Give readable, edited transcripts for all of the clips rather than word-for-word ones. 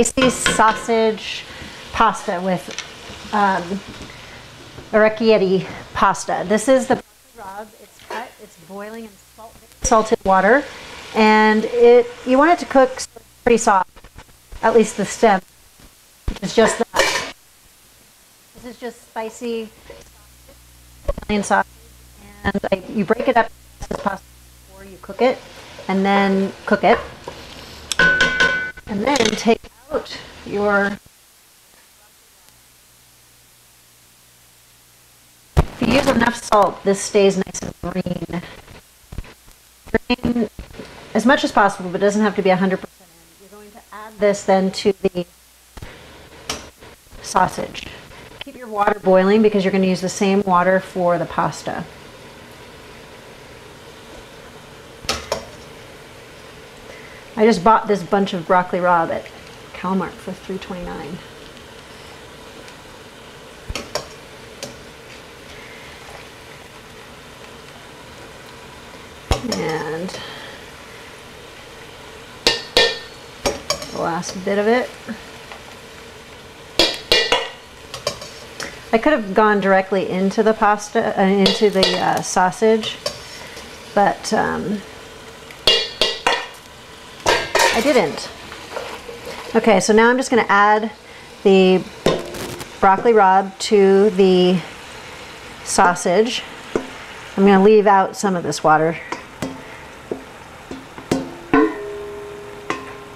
spicy sausage pasta with Orecchiette pasta. This is the rub. It's cut. It's boiling in salted water, and you want it to cook pretty soft, at least the stem, which is just that. This is just spicy Italian sausage, and you break it up as fast as possible before you cook it, and then cook it, and then take out your. If you use enough salt, this stays nice and green. Drain as much as possible, but it doesn't have to be 100% in. You're going to add this then to the sausage. Keep your water boiling because you're going to use the same water for the pasta. I just bought this bunch of broccoli rabe at Walmart for $3.29. And the last bit of it. I could have gone directly into the pasta, into the sausage, but I didn't. Okay, so now I'm just going to add the broccoli rabe to the sausage. I'm going to leave out some of this water.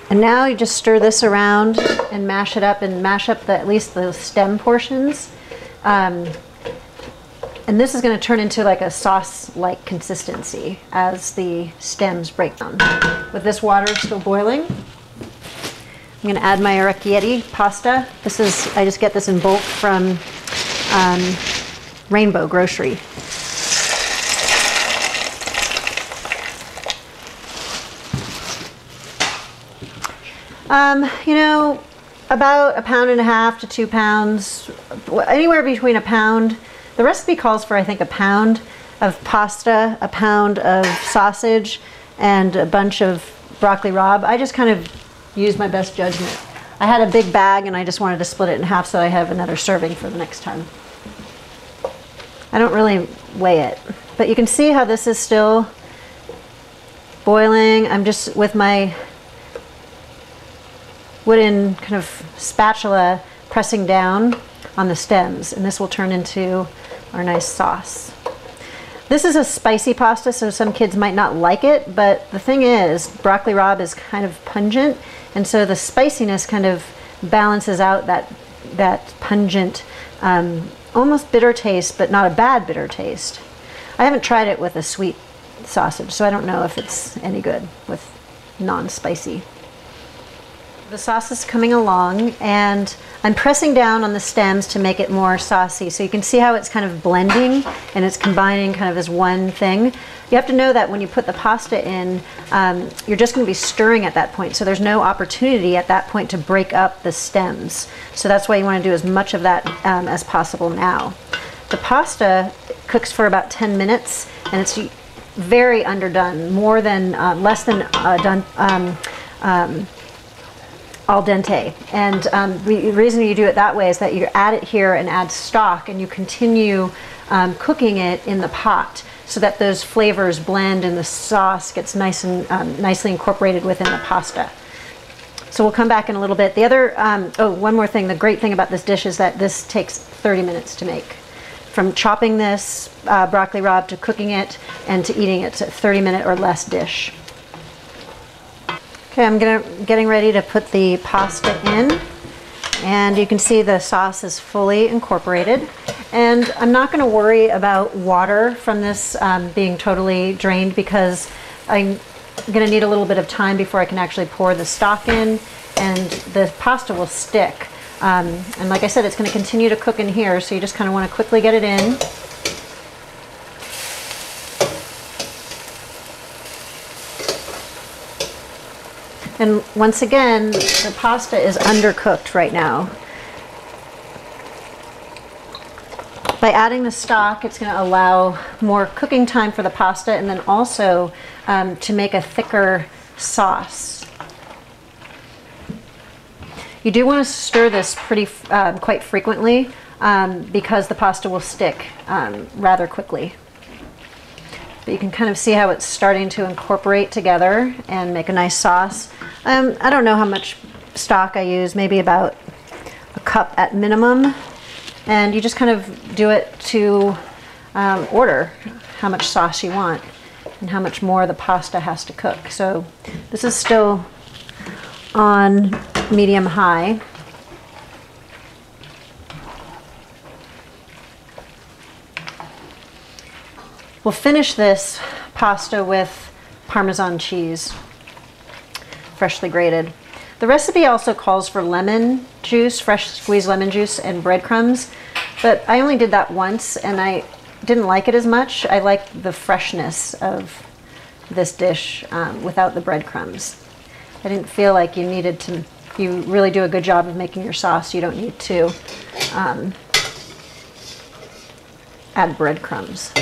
And now you just stir this around and mash it up, and mash up at least the stem portions. And this is going to turn into like a sauce-like consistency as the stems break down. With this water still boiling, I'm going to add my Orecchiette pasta. I just get this in bulk from Rainbow Grocery. You know, about 1.5 pounds to 2 pounds, anywhere between a pound. The recipe calls for, I think, a pound of pasta, a pound of sausage, and a bunch of broccoli rabe. I just kind of used my best judgment. I had a big bag and I just wanted to split it in half so I have another serving for the next time. I don't really weigh it, but you can see how this is still boiling. I'm just with my wooden kind of spatula pressing down on the stems, and this will turn into our nice sauce. This is a spicy pasta, so some kids might not like it, but the thing is, broccoli rabe is kind of pungent, and so the spiciness kind of balances out that pungent, almost bitter taste, but not a bad bitter taste. I haven't tried it with a sweet sausage, so I don't know if it's any good with non-spicy. The sauce is coming along, and I'm pressing down on the stems to make it more saucy. So you can see how it's kind of blending and it's combining kind of as one thing. You have to know that when you put the pasta in, you're just going to be stirring at that point. So there's no opportunity at that point to break up the stems. So that's why you want to do as much of that as possible now. The pasta cooks for about 10 minutes, and it's very underdone, less than done. Al dente, and the reason you do it that way is that you add it here and add stock, and you continue cooking it in the pot so that those flavors blend and the sauce gets nice and nicely incorporated within the pasta. So we'll come back in a little bit. The other, one more thing, the great thing about this dish is that this takes 30 minutes to make. From chopping this broccoli rabe to cooking it and to eating it, it's a 30-minute or less dish. Okay, I'm getting ready to put the pasta in, and you can see the sauce is fully incorporated. And I'm not going to worry about water from this being totally drained, because I'm going to need a little bit of time before I can actually pour the stock in, and the pasta will stick. And like I said, it's going to continue to cook in here, so you just kind of want to quickly get it in. And once again, the pasta is undercooked right now. By adding the stock, it's going to allow more cooking time for the pasta, and then also to make a thicker sauce. You do want to stir this quite frequently because the pasta will stick rather quickly. But you can kind of see how it's starting to incorporate together and make a nice sauce. I don't know how much stock I use, maybe about a cup at minimum. And you just kind of do it to order how much sauce you want and how much more the pasta has to cook. So this is still on medium high. We'll finish this pasta with Parmesan cheese, freshly grated. The recipe also calls for lemon juice, fresh squeezed lemon juice, and breadcrumbs, but I only did that once and I didn't like it as much. I like the freshness of this dish without the breadcrumbs. I didn't feel like you needed to, you really do a good job of making your sauce. You don't need to add breadcrumbs. A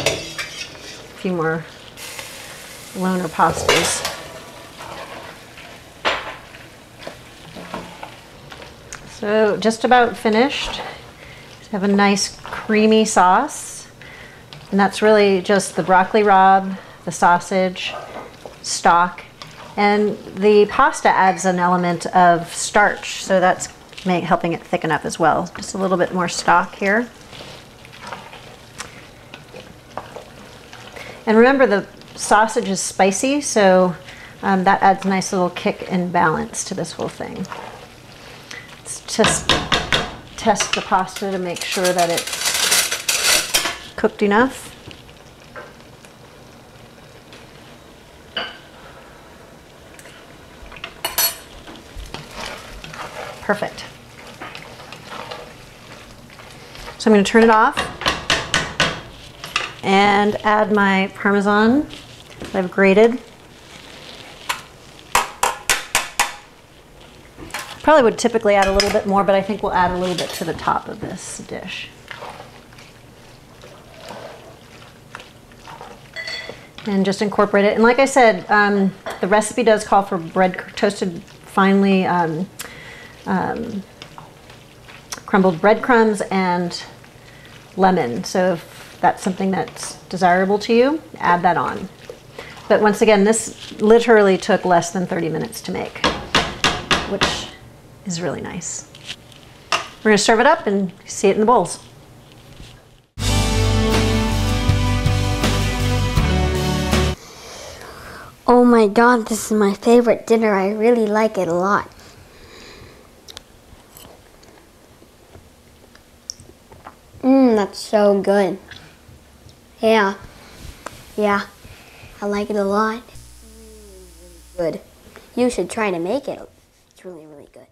few more loner pastas. So just about finished. Have a nice creamy sauce, and that's really just the broccoli rabe, the sausage, stock, and the pasta adds an element of starch, so that's helping it thicken up as well. Just a little bit more stock here. And remember, the sausage is spicy, so that adds a nice little kick and balance to this whole thing. Let's just test the pasta to make sure that it's cooked enough. Perfect. So I'm going to turn it off and add my Parmesan that I've grated. Probably would typically add a little bit more, but I think we'll add a little bit to the top of this dish. And just incorporate it. And like I said, the recipe does call for toasted finely crumbled breadcrumbs and lemon. So if that's something that's desirable to you, add that on. But once again, this literally took less than 30 minutes to make, which is really nice. We're going to serve it up and see it in the bowls. Oh my god, this is my favorite dinner. I really like it a lot. That's so good. Yeah, I like it a lot. Good. You should try to make it. It's really, really good.